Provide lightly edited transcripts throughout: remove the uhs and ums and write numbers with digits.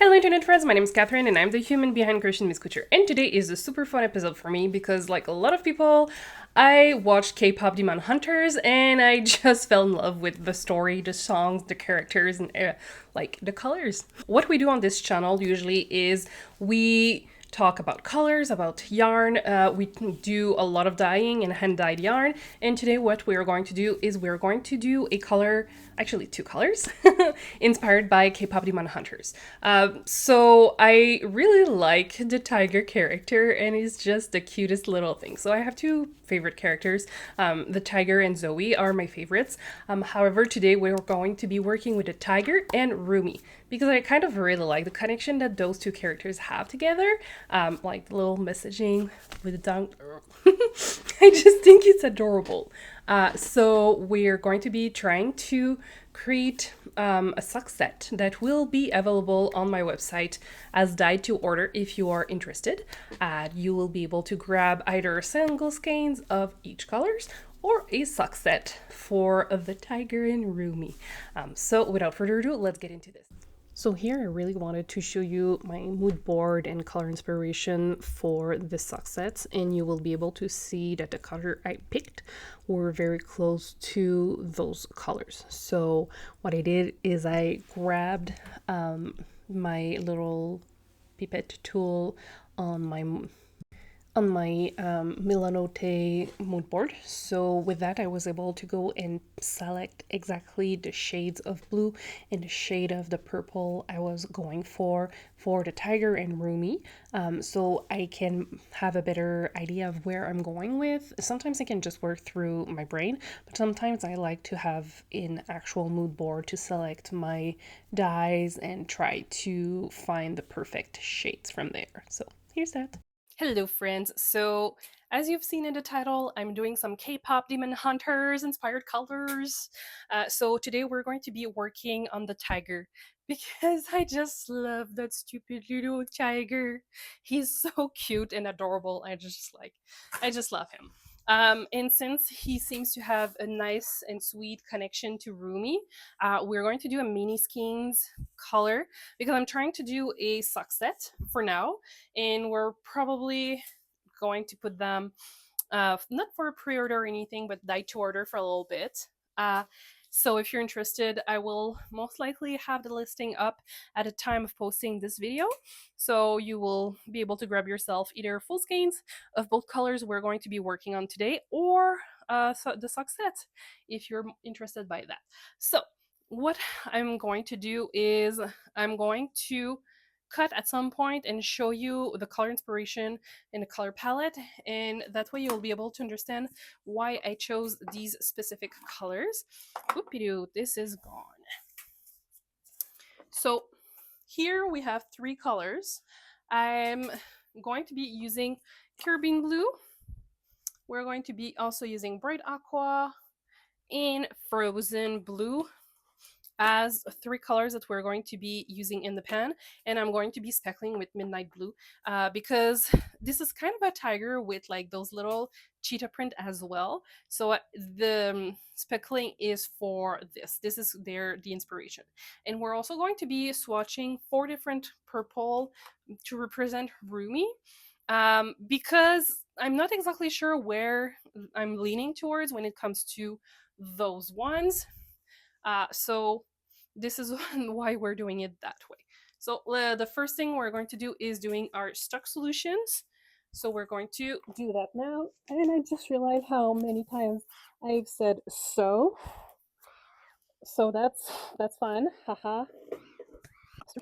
Hello internet friends, my name is Catherine and I'm the human behind Christian Miss Couture. And today is a super fun episode for me because like a lot of people, I watched Kpop Demon Hunters and I just fell in love with the story, the songs, the characters, and like the colors. What we do on this channel usually is we talk about colors, about yarn. We do a lot of dyeing and hand dyed yarn. And today what we're going to do is we're going to do a color, actually two colors, inspired by Kpop Demon Hunters. So I really like the tiger character and he's just the cutest little thing. So I have two favorite characters. The tiger and Zoe are my favorites. However, today we're going to be working with the tiger and Rumi because I kind of really like the connection that those two characters have together. Like the little messaging with the tongue. I just think it's adorable. So we're going to be trying to create a sock set that will be available on my website as dyed to order if you are interested. You will be able to grab either single skeins of each colors or a sock set for the tiger and Rumi. So without further ado, let's get into this. So here I really wanted to show you my mood board and color inspiration for the sock sets, and you will be able to see that the color I picked were very close to those colors. So what I did is I grabbed my little pipette tool on my Milatone mood board. So with that, I was able to go and select exactly the shades of blue and the shade of the purple I was going for the tiger and Rumi. So I can have a better idea of where I'm going with. Sometimes I can just work through my brain, but sometimes I like to have an actual mood board to select my dyes and try to find the perfect shades from there. So here's that. Hello friends, so as you've seen in the title, I'm doing some Kpop Demon Hunters inspired colors. So today we're going to be working on the tiger because I just love that stupid little tiger. He's so cute and adorable. I just love him. And since he seems to have a nice and sweet connection to Rumi, we're going to do a mini skeins color because I'm trying to do a sock set for now, and we're probably going to put them not for a pre-order or anything, but die to order for a little bit. So if you're interested, I will most likely have the listing up at the time of posting this video. So you will be able to grab yourself either full skeins of both colors we're going to be working on today, or the sock set if you're interested by that. So what I'm going to do is I'm going to cut at some point and show you the color inspiration in the color palette, and that way you'll be able to understand why I chose these specific colors. Whoopie-doo, this is gone. So here we have three colors. I'm going to be using Caribbean blue. We're going to be also using bright aqua and frozen blue as three colors that we're going to be using in the pan, and I'm going to be speckling with midnight blue because this is kind of a tiger with like those little cheetah print as well. So the speckling is for this is the inspiration, and we're also going to be swatching 4 different purple to represent Rumi, because I'm not exactly sure where I'm leaning towards when it comes to those ones. So this is why we're doing it that way. So the first thing we're going to do is doing our stock solutions. So we're going to do that now. And I just realized how many times I've said so. So that's fun. Haha. So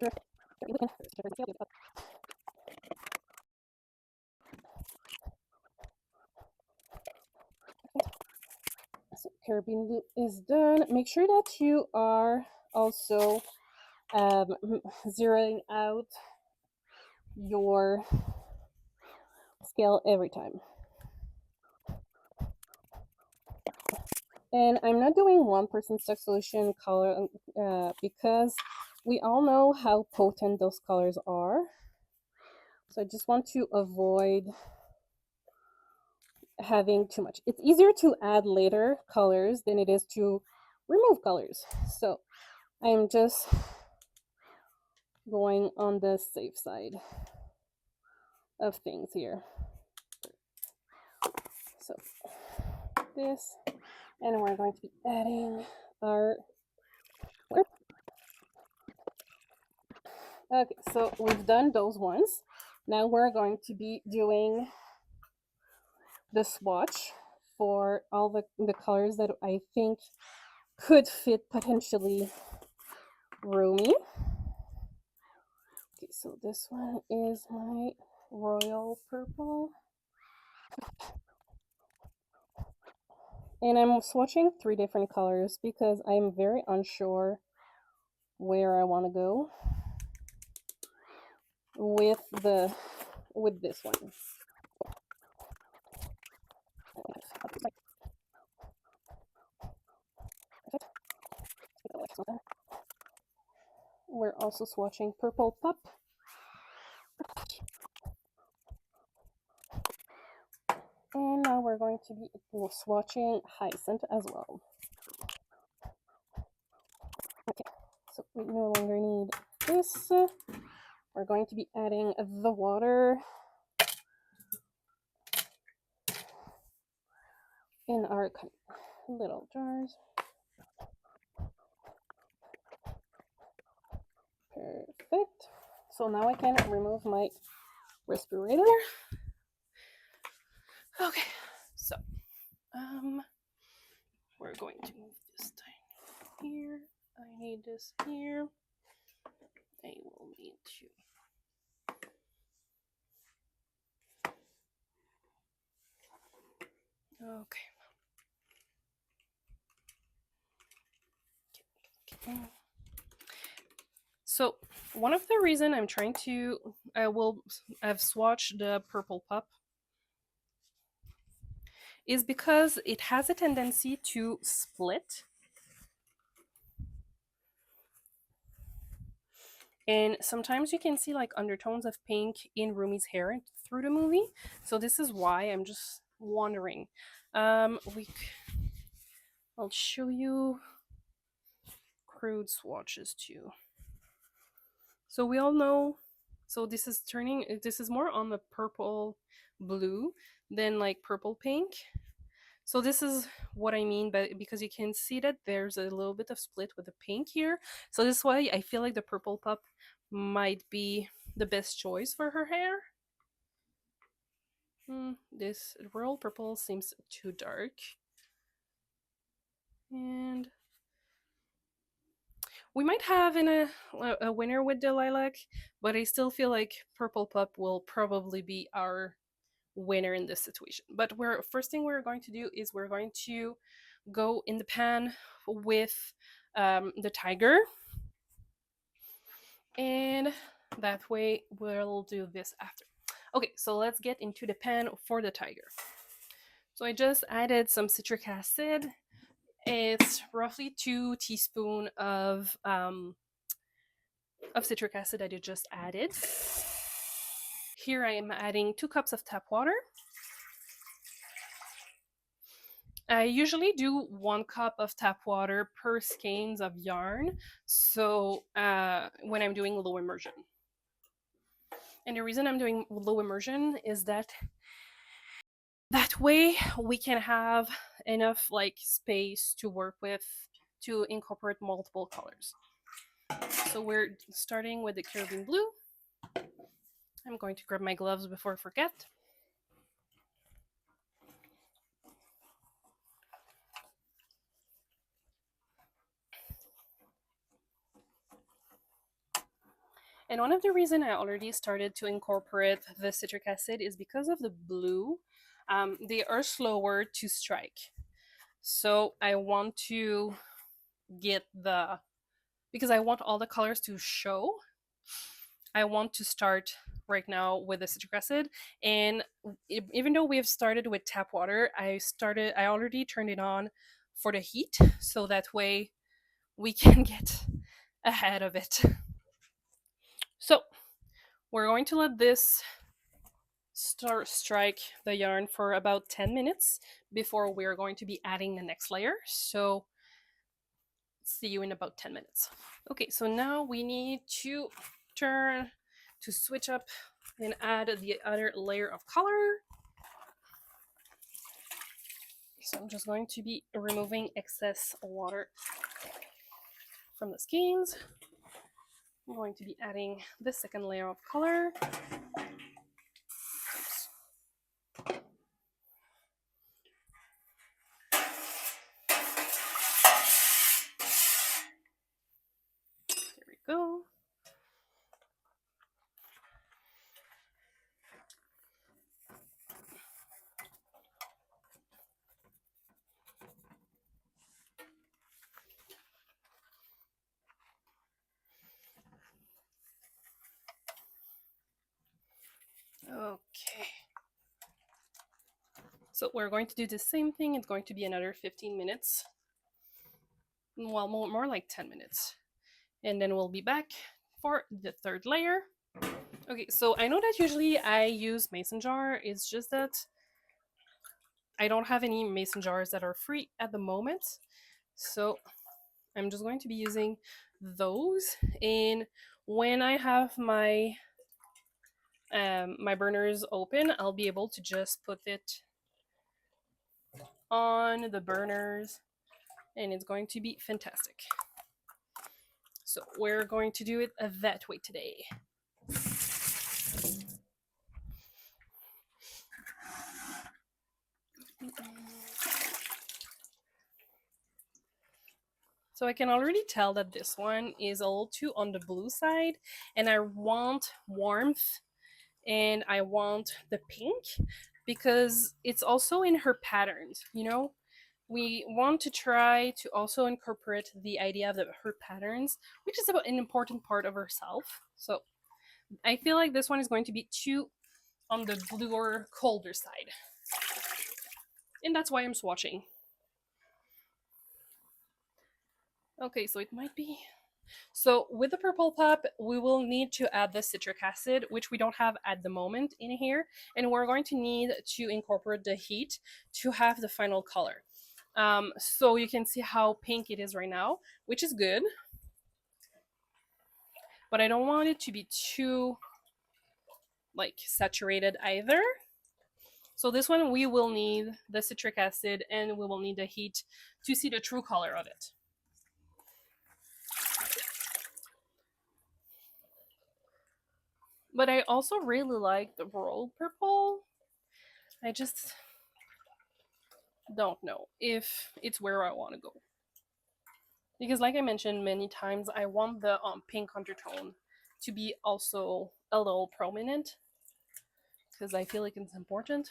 Caribbean blue is done. Make sure that you are also zeroing out your scale every time. And I'm not doing 1% stock solution color because we all know how potent those colors are. So I just want to avoid having too much. It's easier to add later colors than it is to remove colors. So I'm just going on the safe side of things here. So this, and we're going to be adding our. Okay, so we've done those ones. Now we're going to be doing the swatch for all the colors that I think could fit potentially Rumi. Okay, so this one is my royal purple. And I'm swatching 3 different colors because I'm very unsure where I want to go with this one. We're also swatching Purple Pup. And now we're going to be swatching Hyacinth as well. Okay, so we no longer need this. We're going to be adding the water in our little jars. Perfect. So now I can remove my respirator. Okay, so we're going to move this thing here. I need this here. I will need to. Okay. So one of the reason I'm trying to, I've swatched the Purple Pup is because it has a tendency to split. And sometimes you can see like undertones of pink in Rumi's hair through the movie. So this is why I'm just wondering. I'll show you crude swatches too. So we all know, so this is more on the purple blue than like purple pink. So this is what I mean, but because you can see that there's a little bit of split with the pink here. So this is why I feel like the Purple Pup might be the best choice for her hair. This royal purple seems too dark. And we might have a winner with the lilac, but I still feel like Purple Pup will probably be our winner in this situation. But first thing we're going to do is we're going to go in the pan with the tiger, and that way we'll do this after. Okay, so let's get into the pan for the tiger. So I just added some citric acid. It's roughly 2 teaspoons of citric acid that I just added. Here I am adding 2 cups of tap water. I usually do 1 cup of tap water per skeins of yarn. So when I'm doing low immersion. And the reason I'm doing low immersion is that way we can have enough like space to work with to incorporate multiple colors. So we're starting with the Caribbean blue. I'm going to grab my gloves before I forget. And one of the reasons I already started to incorporate the citric acid is because of the blue. They are slower to strike. So I want to get because I want all the colors to show. I want to start right now with the citric acid, and even though we have started with tap water, I already turned it on for the heat, so that way we can get ahead of it. So we're going to let this strike the yarn for about 10 minutes before we're going to be adding the next layer. So see you in about 10 minutes. Okay, so now we need to turn to switch up and add the other layer of color. So I'm just going to be removing excess water from the skeins. I'm going to be adding the second layer of color. Oops. There we go. Okay. So we're going to do the same thing. It's going to be another 15 minutes. Well, more like 10 minutes. And then we'll be back for the third layer. Okay, so I know that usually I use mason jar. It's just that I don't have any mason jars that are free at the moment. So I'm just going to be using those. And when I have my my burners open, I'll be able to just put it on the burners and it's going to be fantastic. So we're going to do it that way today. So I can already tell that this one is a little too on the blue side, and I want warmth and I want the pink because it's also in her patterns, you know? We want to try to also incorporate the idea of her patterns, which is about an important part of herself. So I feel like this one is going to be too on the bluer, colder side. And that's why I'm swatching. Okay, so it might be... So with the purple pop, we will need to add the citric acid, which we don't have at the moment in here. And we're going to need to incorporate the heat to have the final color. So you can see how pink it is right now, which is good. But I don't want it to be too like saturated either. So this one we will need the citric acid and we will need the heat to see the true color of it. But I also really like the royal purple. I just don't know if it's where I want to go. Because like I mentioned many times, I want the pink undertone to be also a little prominent because I feel like it's important.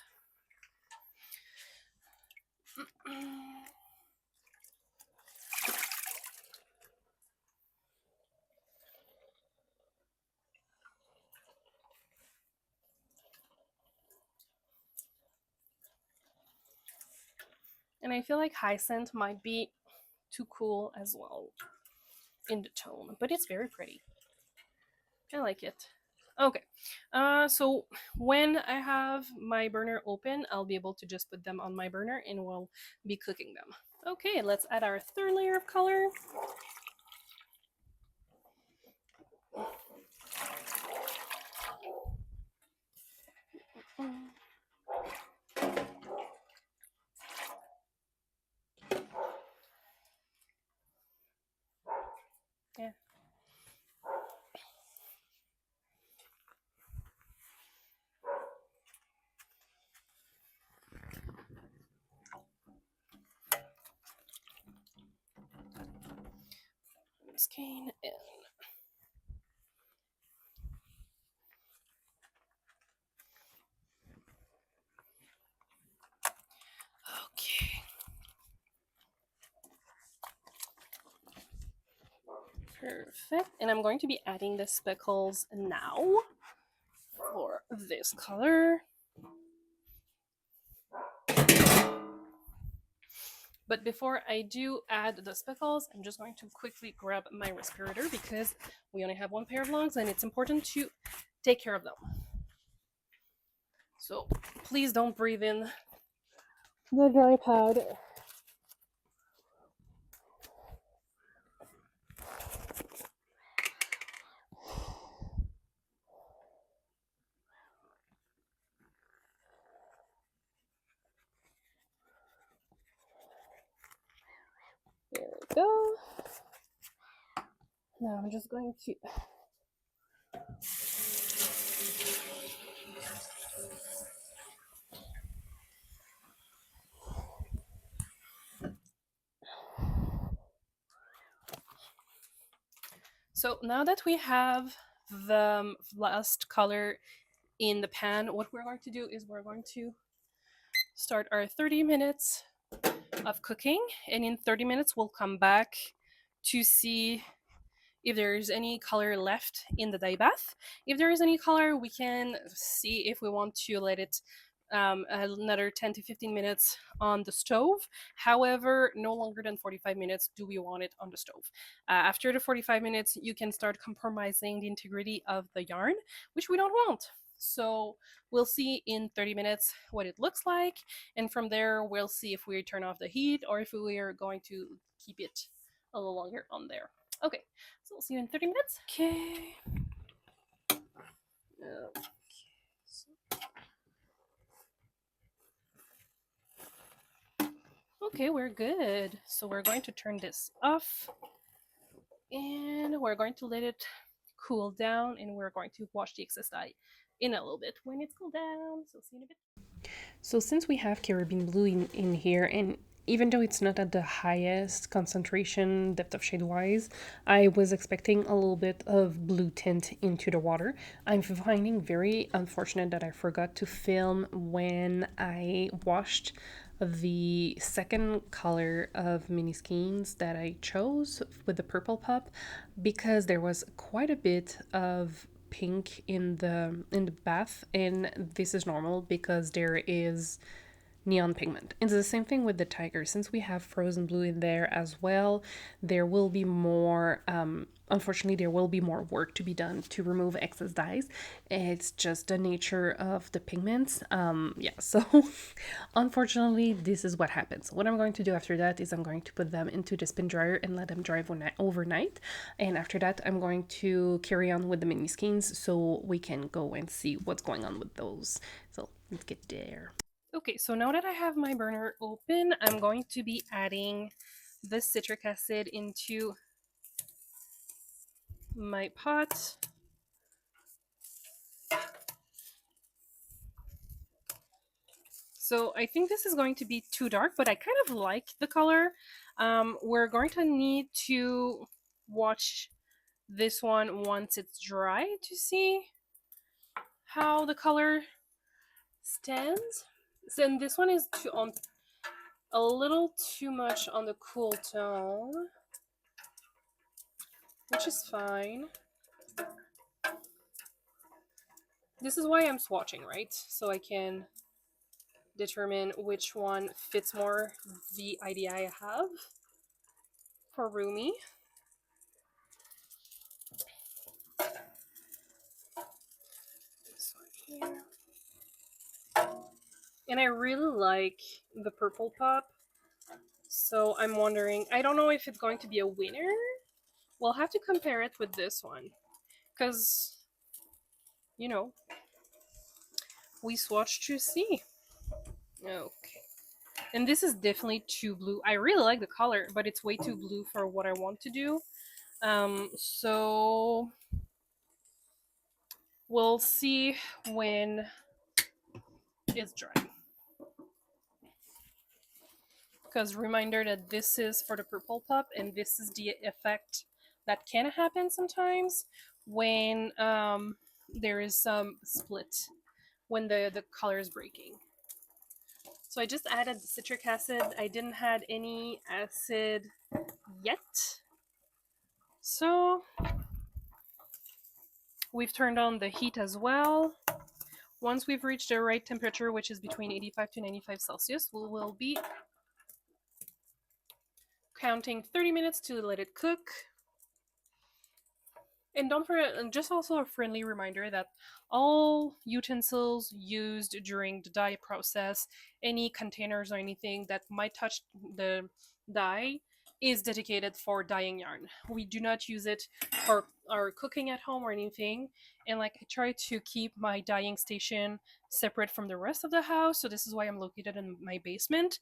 And I feel like Hyacinth might be too cool as well in the tone, but it's very pretty. I like it. Okay, so when I have my burner open, I'll be able to just put them on my burner and we'll be cooking them. Okay, let's add our third layer of color. Yeah. Skein in. Okay. Perfect. And I'm going to be adding the speckles now for this color. But before I do add the speckles, I'm just going to quickly grab my respirator because we only have one pair of lungs and it's important to take care of them. So please don't breathe in the dry powder. Now I'm just going to So now that we have the last color in the pan, what we're going to do is we're going to start our 30 minutes of cooking. And in 30 minutes, we'll come back to see if there's any color left in the dye bath. If there is any color, we can see if we want to let it another 10 to 15 minutes on the stove. However, no longer than 45 minutes do we want it on the stove. After the 45 minutes, you can start compromising the integrity of the yarn, which we don't want. So we'll see in 30 minutes what it looks like. And from there, we'll see if we turn off the heat or if we are going to keep it a little longer on there. Okay, so we'll see you in 30 minutes. Okay. Okay, we're good. So we're going to turn this off and we're going to let it cool down and we're going to wash the excess dye in a little bit when it's cooled down. So see you in a bit. So since we have Caribbean blue in here, and even though it's not at the highest concentration depth of shade wise, I was expecting a little bit of blue tint into the water. I'm finding very unfortunate that I forgot to film when I washed the second color of mini skeins that I chose with the purple pup, because there was quite a bit of pink in the bath, and this is normal because there is neon pigment. It's the same thing with the tiger. Since we have frozen blue in there as well, there will be more unfortunately there will be more work to be done to remove excess dyes. It's just the nature of the pigments. Yeah, so unfortunately this is what happens. What I'm going to do after that is I'm going to put them into the spin dryer and let them dry overnight, and after that I'm going to carry on with the mini skeins so we can go and see what's going on with those. So let's get there. Okay, so now that I have my burner open, I'm going to be adding the citric acid into my pot. So I think this is going to be too dark, but I kind of like the color. We're going to need to watch this one once it's dry to see how the color stands. So, and this one is on a little too much on the cool tone, which is fine. This is why I'm swatching, right? So I can determine which one fits more the idea I have for Rumi. This one here. And I really like the purple pop. So I'm wondering, I don't know if it's going to be a winner. We'll have to compare it with this one. Because, you know, we swatched to see. Okay. And this is definitely too blue. I really like the color, but it's way too blue for what I want to do. So we'll see when it's dry. Because reminder that this is for the purple pup, and this is the effect that can happen sometimes when there is some split, when the color is breaking. So I just added the citric acid. I didn't add any acid yet. So we've turned on the heat as well. Once we've reached the right temperature, which is between 85 to 95 Celsius, we will be counting 30 minutes to let it cook. And don't forget, and just also a friendly reminder that all utensils used during the dye process, any containers or anything that might touch the dye, is dedicated for dyeing yarn. We do not use it for our cooking at home or anything. And like, I try to keep my dyeing station separate from the rest of the house, so this is why I'm located in my basement,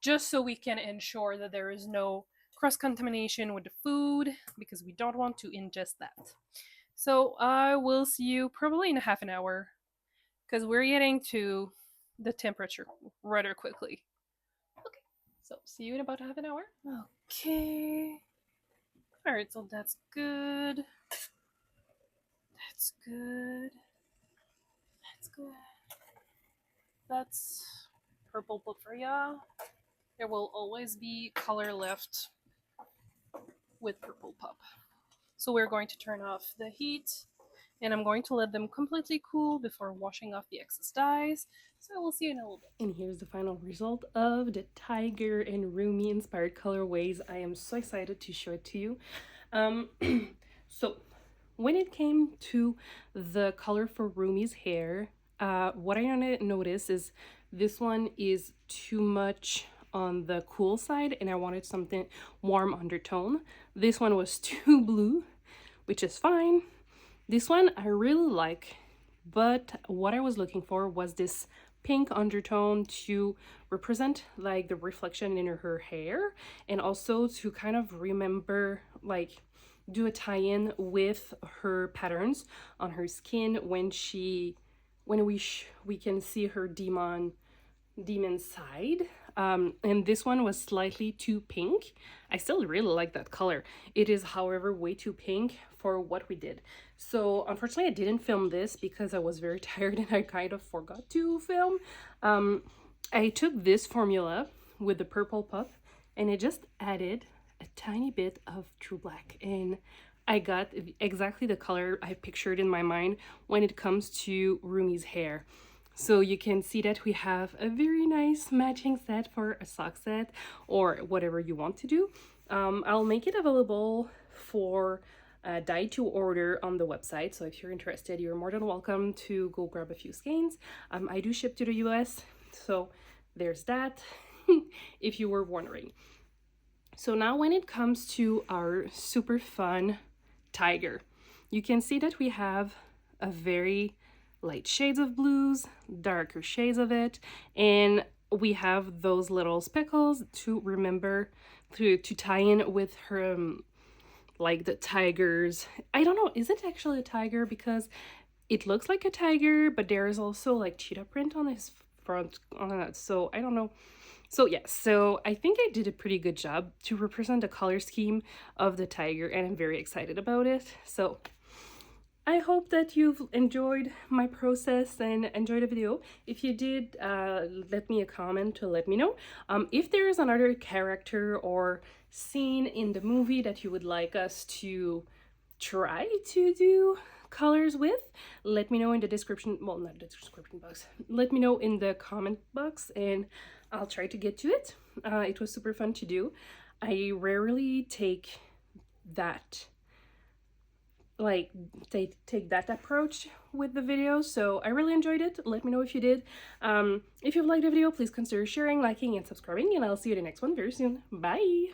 just so we can ensure that there is no cross-contamination with the food because we don't want to ingest that. So I will see you probably in a half an hour because we're getting to the temperature rather quickly. Okay, so see you in about half an hour. Okay. Alright, so that's good. That's good. That's good. That's purple papaya. There will always be color left with purple pup. So we're going to turn off the heat and I'm going to let them completely cool before washing off the excess dyes. So we'll see you in a little bit. And here's the final result of the Tiger and Rumi inspired colorways. I am so excited to show it to you. So when it came to the color for Rumi's hair, what I noticed is this one is too much on the cool side and I wanted something warm undertone. This one was too blue, which is fine. This one I really like, but what I was looking for was this pink undertone to represent like the reflection in her hair and also to kind of remember, like do a tie-in with her patterns on her skin when we can see her demon side. And this one was slightly too pink. I still really like that color. It is, however, way too pink for what we did. So unfortunately I didn't film this because I was very tired and I kind of forgot to film. I took this formula with the purple pup and I just added a tiny bit of true black and I got exactly the color I pictured in my mind when it comes to Rumi's hair. So you can see that we have a very nice matching set for a sock set or whatever you want to do. I'll make it available for dye to order on the website. So if you're interested, you're more than welcome to go grab a few skeins. I do ship to the US, so there's that, if you were wondering. So now when it comes to our super fun tiger, you can see that we have a very light shades of blues, darker shades of it, and we have those little speckles to remember to tie in with her, like the tigers. I don't know, is it actually a tiger? Because it looks like a tiger, but there is also like cheetah print on his front on that, so I don't know. So yeah, so I think I did a pretty good job to represent the color scheme of the tiger and I'm very excited about it. So I hope that you've enjoyed my process and enjoyed the video. If you did, let me a comment to let me know. If there is another character or scene in the movie that you would like us to try to do colors with, let me know in the description, well, not the description box, let me know in the comment box and I'll try to get to it. It was super fun to do. I rarely take that, like take that approach with the video, so I really enjoyed it. Let me know if you did. If you liked the video, please consider sharing, liking, and subscribing, and I'll see you in the next one very soon. Bye!